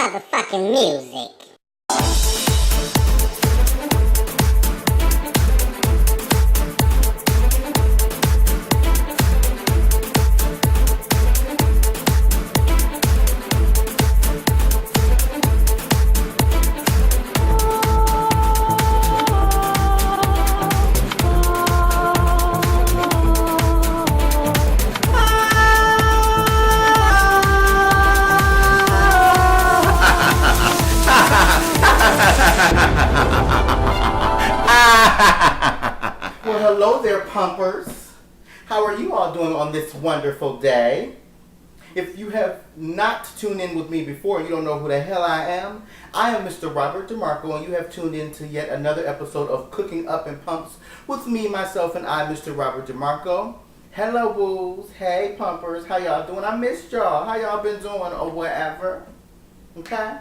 motherfucking music. Well, hello there, pumpers. How are you all doing on this wonderful day? If you have not tuned in with me before, you don't know who the hell I am. I am Mr. Robert DeMarco, and you have tuned in to yet another episode of Cooking Up in Pumps with me, myself, and I, Mr. Robert DeMarco. Hello, boos. Hey, pumpers. How y'all doing? I missed y'all. How y'all been doing or whatever? Okay?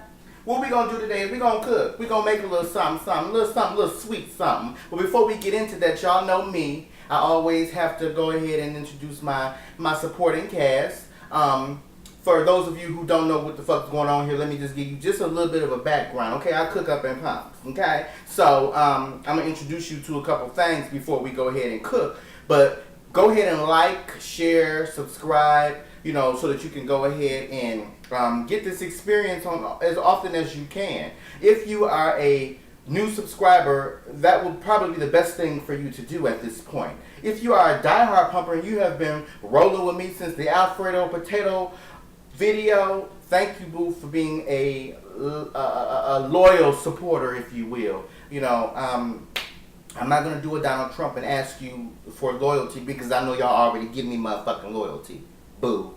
What we gonna do today is we gonna cook. We gonna make a little something, a little sweet something. But before we get into that, y'all know me. I always have to go ahead and introduce my supporting cast. For those of you who don't know what the fuck's going on here, let me just give you just a little bit of a background. Okay, I cook up in pumps. Okay, so I'm gonna introduce you to a couple things before we go ahead and cook. But go ahead and like, share, subscribe. You know, so that you can go ahead and get this experience on as often as you can. If you are a new subscriber, that will probably be the best thing for you to do at this point. If you are a diehard pumper and you have been rolling with me since the Alfredo potato video, thank you, boo, for being a loyal supporter, if you will. You know, I'm not going to do a Donald Trump and ask you for loyalty because I know y'all already give me motherfucking loyalty. Boo.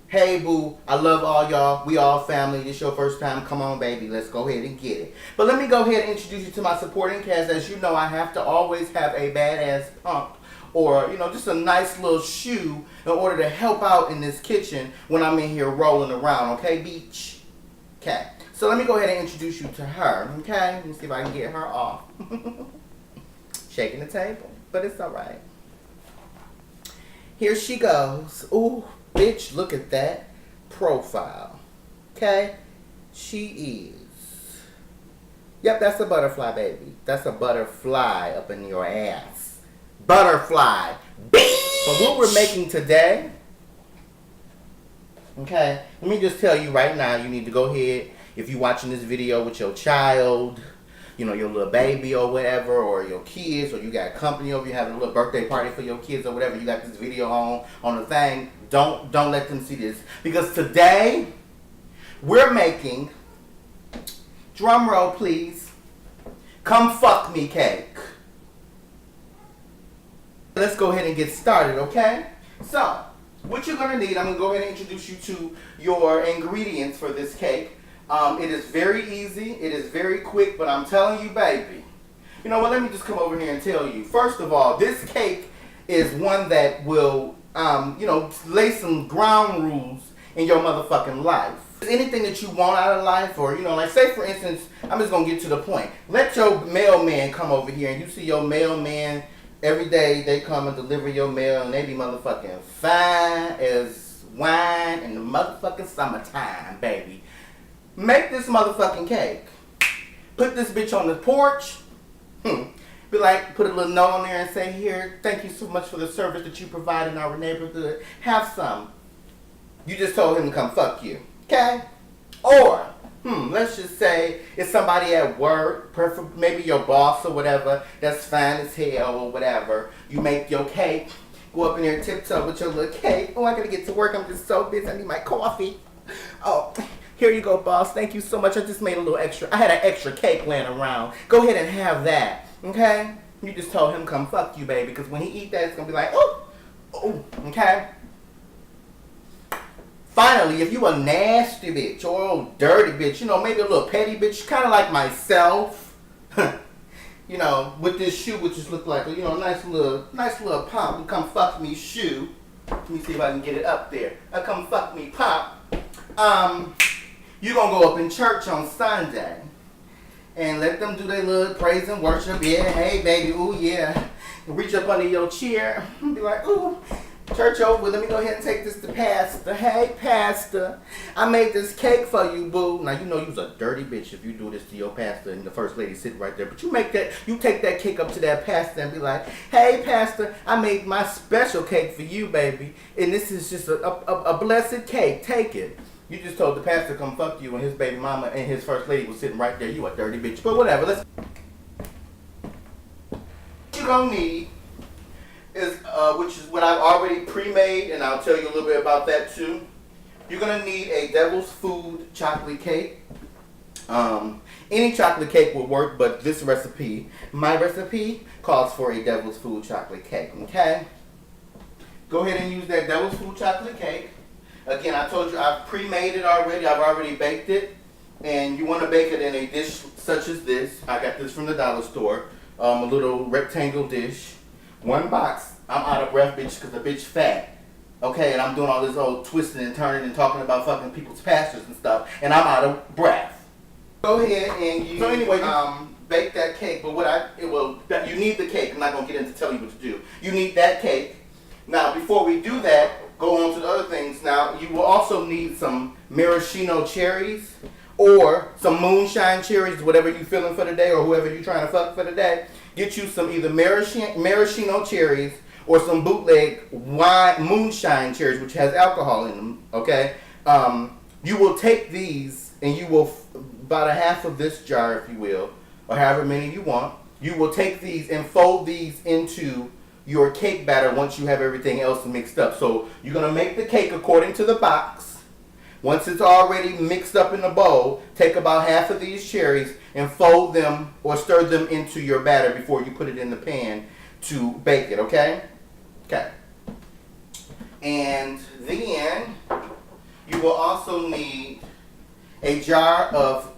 Hey, boo. I love all y'all. We all family. This your first time. Come on, baby. Let's go ahead and get it. But let me go ahead and introduce you to my supporting cast. As you know, I have to always have a badass pump or, you know, just a nice little shoe in order to help out in this kitchen when I'm in here rolling around. Okay, beach? Okay. So let me go ahead and introduce you to her. Okay? Let me see if I can get her off. Shaking the table. But it's all right. Here she goes. Ooh, bitch, look at that profile. Okay? She is. Yep, that's a butterfly, baby. That's a butterfly up in your ass. Butterfly. Bitch! But what we're making today, okay, let me just tell you right now, you need to go ahead, if you're watching this video with your child, you know, your little baby or whatever, or your kids, or you got company over, you having a little birthday party for your kids or whatever, you got this video on the thing, don't let them see this. Because today, we're making, drum roll please, come fuck me cake. Let's go ahead and get started, okay? So, what you're going to need, I'm going to go ahead and introduce you to your ingredients for this cake. It is very easy, it is very quick, but I'm telling you, baby, you know what, let me just come over here and tell you. First of all, this cake is one that will, you know, lay some ground rules in your motherfucking life. Anything that you want out of life, or, you know, like say for instance, I'm just going to get to the point. Let your mailman come over here and you see your mailman every day, they come and deliver your mail and they be motherfucking fine as wine in the motherfucking summertime, baby. Make this motherfucking cake. Put this bitch on the porch. Be like, put a little note on there and say, here, thank you so much for the service that you provide in our neighborhood. Have some. You just told him to come fuck you. Okay? Or, let's just say it's somebody at work, maybe your boss or whatever, that's fine as hell or whatever. You make your cake. Go up in there tiptoe with your little cake. Oh, I gotta get to work. I'm just so busy. I need my coffee. Oh, here you go, boss. Thank you so much. I just made a little extra. I had an extra cake laying around. Go ahead and have that. Okay? You just told him come fuck you, baby. Because when he eat that, it's going to be like, oh, okay? Finally, if you a nasty bitch or a old dirty bitch, you know, maybe a little petty bitch, kind of like myself, you know, with this shoe, which just look like, you know, nice little pump, come fuck me shoe. Let me see if I can get it up there. Come fuck me pop. You're going to go up in church on Sunday and let them do their little praise and worship. Yeah, hey, baby, ooh, yeah. Reach up under your chair and be like, ooh, Church over. Let me go ahead and take this to Pastor. Hey, Pastor. I made this cake for you, boo. Now, you know you's a dirty bitch if you do this to your pastor and the first lady sitting right there. But you take that cake up to that pastor and be like, hey, Pastor, I made my special cake for you, baby. And this is just a blessed cake. Take it. You just told the pastor to come fuck you when his baby mama and his first lady was sitting right there. You a dirty bitch. But whatever. What you gonna need is, which is what I've already pre-made, and I'll tell you a little bit about that too. You're gonna need a Devil's Food chocolate cake. Any chocolate cake will work, but this recipe, my recipe, calls for a Devil's Food chocolate cake. Okay? Go ahead and use that Devil's Food chocolate cake. Again, I told you I've pre-made it already. I've already baked it, and you want to bake it in a dish such as this. I got this from the dollar store. A little rectangle dish. One box. I'm out of breath, bitch, because the bitch fat. Okay, and I'm doing all this old twisting and turning and talking about fucking people's pastors and stuff, and I'm out of breath. Go ahead and you bake that cake. But you need the cake. I'm not gonna get into telling you what to do. You need that cake. Now, before we do that, go on to the other things. Now, you will also need some maraschino cherries or some moonshine cherries, whatever you feeling for the day, or whoever you trying to fuck for the day. Get you some either maraschino cherries or some bootleg wine moonshine cherries, which has alcohol in them. Okay, you will take these and you will about a half of this jar, if you will, or however many you want. You will take these and fold these into your cake batter once you have everything else mixed up. So you're gonna make the cake according to the box. Once it's already mixed up in the bowl, take about half of these cherries and fold them or stir them into your batter before you put it in the pan to bake it, okay? Okay. And then you will also need a jar of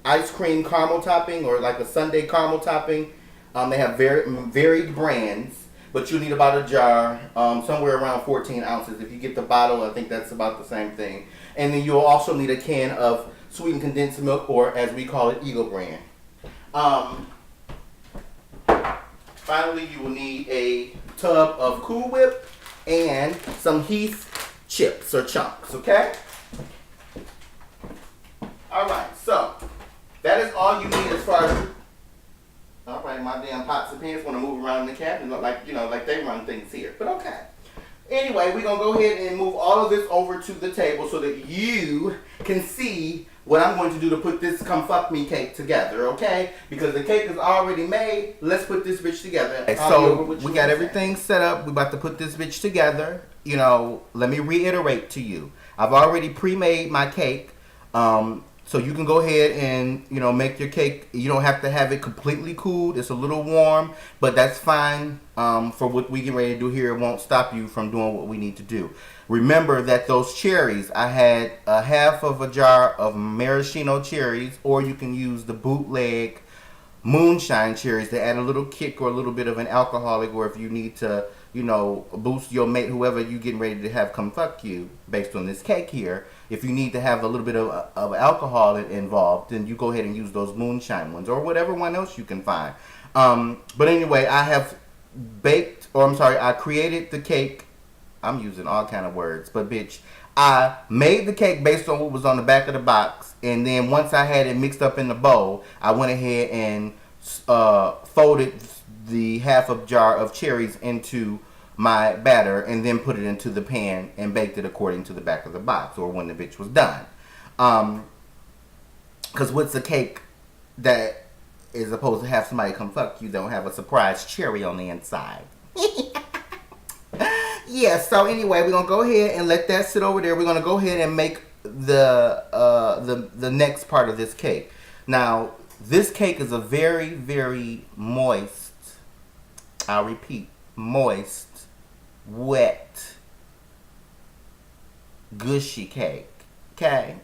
ice cream caramel topping, or like a sundae caramel topping. They have varied brands. But you need about a jar, somewhere around 14 ounces. If you get the bottle, I think that's about the same thing. And then you'll also need a can of sweetened condensed milk, or as we call it, Eagle brand. Finally, you will need a tub of Cool Whip and some Heath chips or chunks, okay? Alright, so that is all you need as far as... Alright, my damn pots and pans want to move around in the cabinet like they run things here. But okay. Anyway, we're going to go ahead and move all of this over to the table so that you can see what I'm going to do to put this come fuck me cake together, okay? Because the cake is already made. Let's put this bitch together. Okay, so we got everything set up. We're about to put this bitch together. You know, let me reiterate to you. I've already pre-made my cake. So you can go ahead and, you know, make your cake. You don't have to have it completely cooled. It's a little warm, but that's fine for what we get ready to do here. It won't stop you from doing what we need to do. Remember that those cherries, I had a half of a jar of maraschino cherries, or you can use the bootleg moonshine cherries to add a little kick or a little bit of an alcoholic, or if you need to, you know, boost your mate, whoever you getting ready to have come fuck you based on this cake here. If you need to have a little bit of alcohol involved, then you go ahead and use those moonshine ones or whatever one else you can find. But anyway, I created the cake. I'm using all kind of words, but bitch, I made the cake based on what was on the back of the box. And then once I had it mixed up in the bowl, I went ahead and folded the half a jar of cherries into my batter and then put it into the pan and baked it according to the back of the box, or when the bitch was done. Because what's a cake that is supposed to have somebody come fuck you, don't have a surprise cherry on the inside? Yeah, so anyway, we're going to go ahead and let that sit over there. We're going to go ahead and make the next part of this cake. Now, this cake is a very, very moist, I'll repeat, moist, wet, gushy cake. Okay?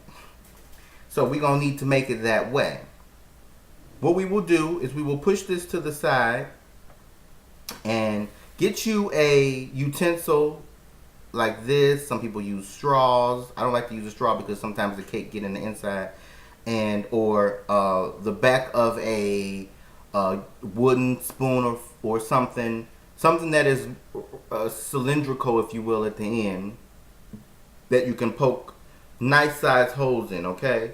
So we're going to need to make it that way. What we will do is we will push this to the side and get you a utensil like this. Some people use straws. I don't like to use a straw because sometimes the cake get in the inside. And or the back of a wooden spoon or something that is cylindrical, if you will, at the end that you can poke nice size holes in. Okay,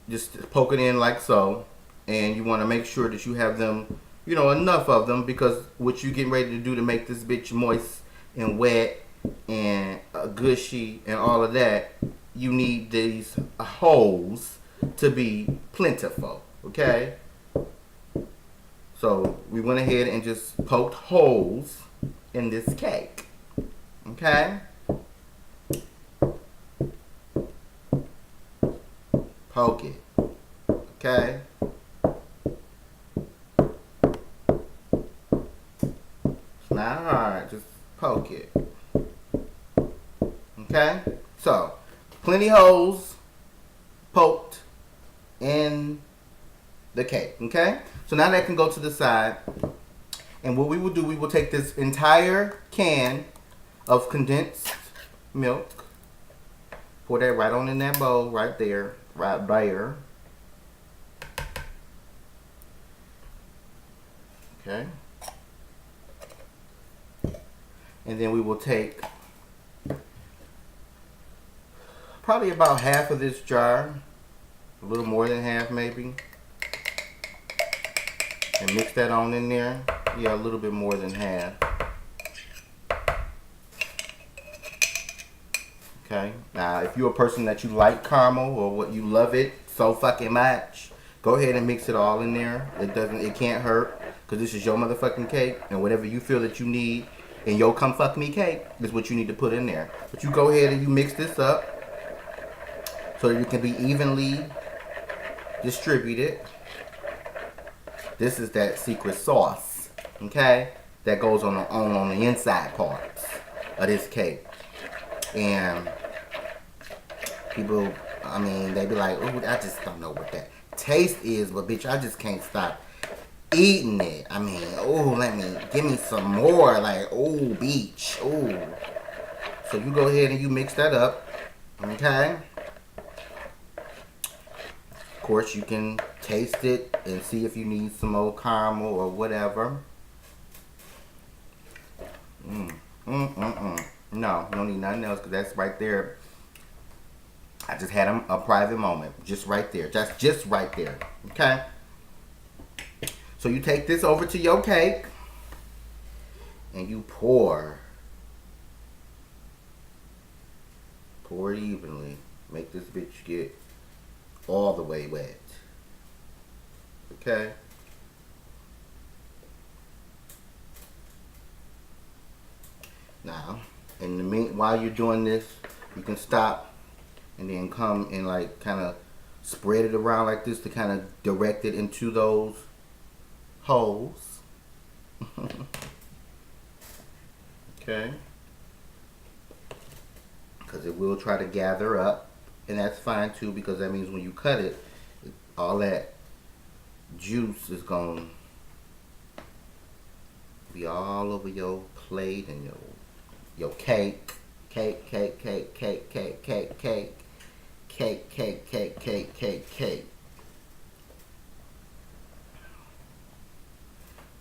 just poke it in like so, and you want to make sure that you have them, you know, enough of them, because what you getting ready to do to make this bitch moist and wet and gushy and all of that, you need these holes to be plentiful. Okay, so we went ahead and just poked holes in this cake. Okay, poke it. Okay, it's not hard, just poke it. Okay, so plenty holes poked in the cake. Okay, so now that can go to the side, and what we will do, we will take this entire can of condensed milk, pour that right on in that bowl right there, right there. Okay, and then we will take probably about half of this jar, a little more than half maybe, and mix that on in there. Yeah, a little bit more than half. Okay, now if you're a person that you like caramel or what, you love it so fucking much, go ahead and mix it all in there. It can't hurt, because this is your motherfucking cake, and whatever you feel that you need in your come fuck me cake is what you need to put in there. But you go ahead and you mix this up so that it can be evenly distributed. This is that secret sauce, okay, that goes on the inside parts of this cake. And people, I mean, they be like, "Ooh, I just don't know what that taste is, but bitch, I just can't stop eating it. I mean, oh, give me some more, like, oh, beach, oh." So you go ahead and you mix that up, okay? Of course, you can taste it and see if you need some more caramel or whatever. No, you don't need nothing else, because that's right there. I just had a private moment, just right there, just right there, okay? So you take this over to your cake and you pour it evenly. Make this bitch get all the way wet, okay? Now, while you're doing this, you can stop and then come and like kind of spread it around like this to kind of direct it into those holes. Okay, because it will try to gather up, and that's fine too, because that means when you cut it, all that juice is going to be all over your plate and your cake. Cake.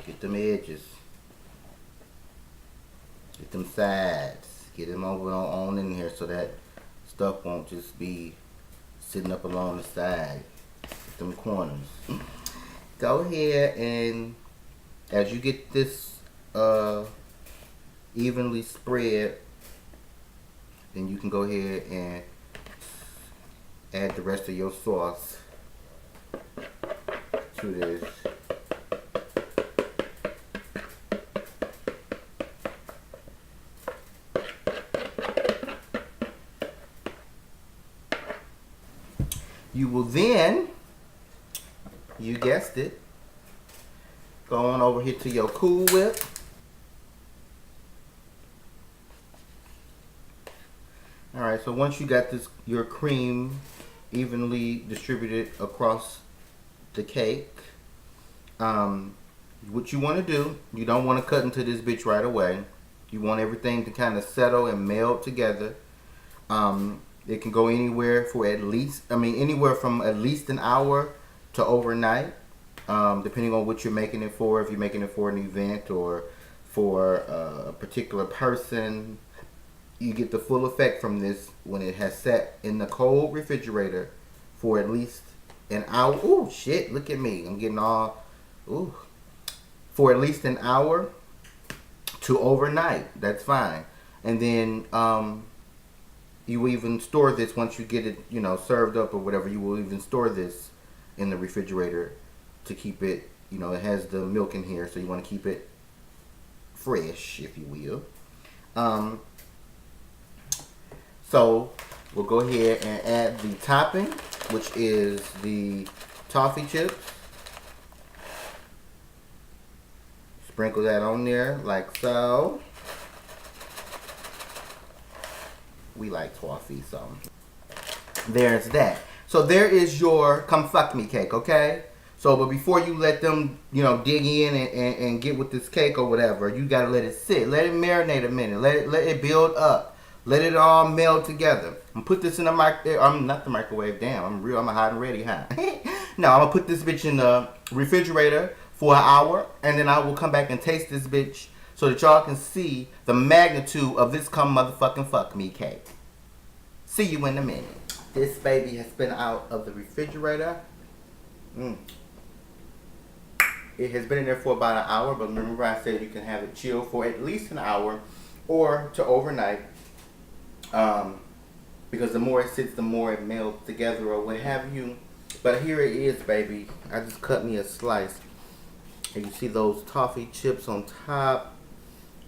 Get them edges. Get them sides. Get them over on in here so that stuff won't just be sitting up along the side. Get them corners. Go ahead and as you get this evenly spread, then you can go ahead and add the rest of your sauce to this. You will then, you guessed it, go on over here to your Cool Whip. Alright, so once you got your cream evenly distributed across the cake, what you want to do, you don't want to cut into this bitch right away. You want everything to kind of settle and meld together. It can go anywhere from at least an hour to overnight. depending on what you're making it for. If you're making it for an event or for a particular person, you get the full effect from this when it has sat in the cold refrigerator for at least an hour. Ooh, shit, look at me. I'm getting all, ooh. For at least an hour to overnight. That's fine. And then you will even store this once you get it, you know, served up or whatever. You will even store this in the refrigerator to keep it, you know, it has the milk in here, so you want to keep it fresh, if you will. So we'll go ahead and add the topping, which is the toffee chips. Sprinkle that on there like so. We like toffee, so there's that. So there is your come fuck me cake, okay? So, but before you let them, you know, dig in and get with this cake or whatever, you gotta let it sit. Let it marinate a minute. Let it build up. Let it all meld together. I'm put this in the not the microwave. Damn, I'm hot and ready, huh? No, I'm gonna put this bitch in the refrigerator for an hour, and then I will come back and taste this bitch so that y'all can see the magnitude of this come motherfucking fuck me cake. See you in a minute. This baby has been out of the refrigerator. It has been in there for about an hour, but remember I said you can have it chill for at least an hour or to overnight. Because the more it sits, the more it melts together or what have you. But here it is, baby. I just cut me a slice. And you see those toffee chips on top.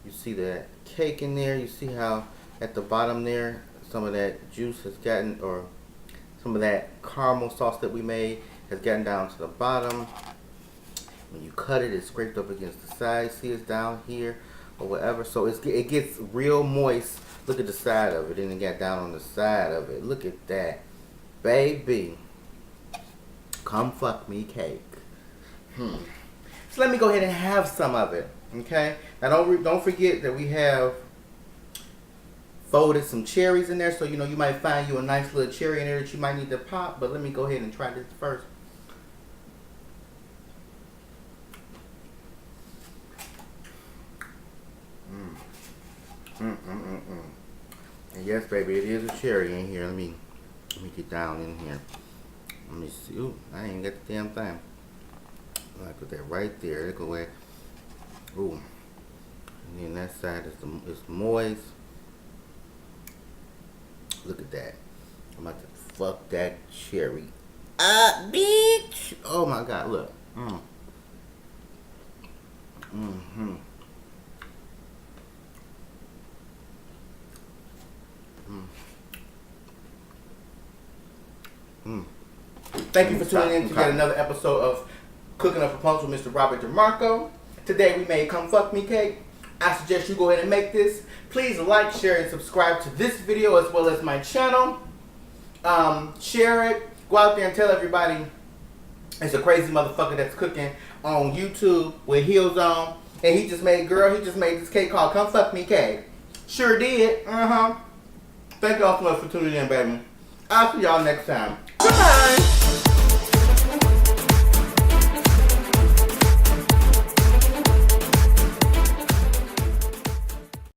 You see that cake in there. You see how at the bottom there, some of that juice has gotten, or some of that caramel sauce that we made has gotten down to the bottom. When you cut it, it's scraped up against the side. See, it's down here or whatever. So it gets real moist. Look at the side of it, and it got down on the side of it. Look at that, baby. Come fuck me cake. So let me go ahead and have some of it, okay? Now don't forget that we have folded some cherries in there, so you know you might find you a nice little cherry in there that you might need to pop. But let me go ahead and try this first. And yes, baby, it is a cherry in here. Let me get down in here. Let me see. Ooh, I ain't got the damn thing. I put that right there. Look away. Ooh. And then that side is moist. Look at that. I'm about to fuck that cherry up, bitch. Oh my God, look. Thank you for tuning in to yet another episode of Cooking Up a Punch with Mr. Robert DeMarco. Today we made Come Fuck Me Cake. I suggest you go ahead and make this. Please like, share, and subscribe to this video as well as my channel. Share it. Go out there and tell everybody it's a crazy motherfucker that's cooking on YouTube with heels on. And he just made this cake called Come Fuck Me Cake. Sure did. Thank y'all so much for tuning in, baby. I'll see y'all next time. Goodbye.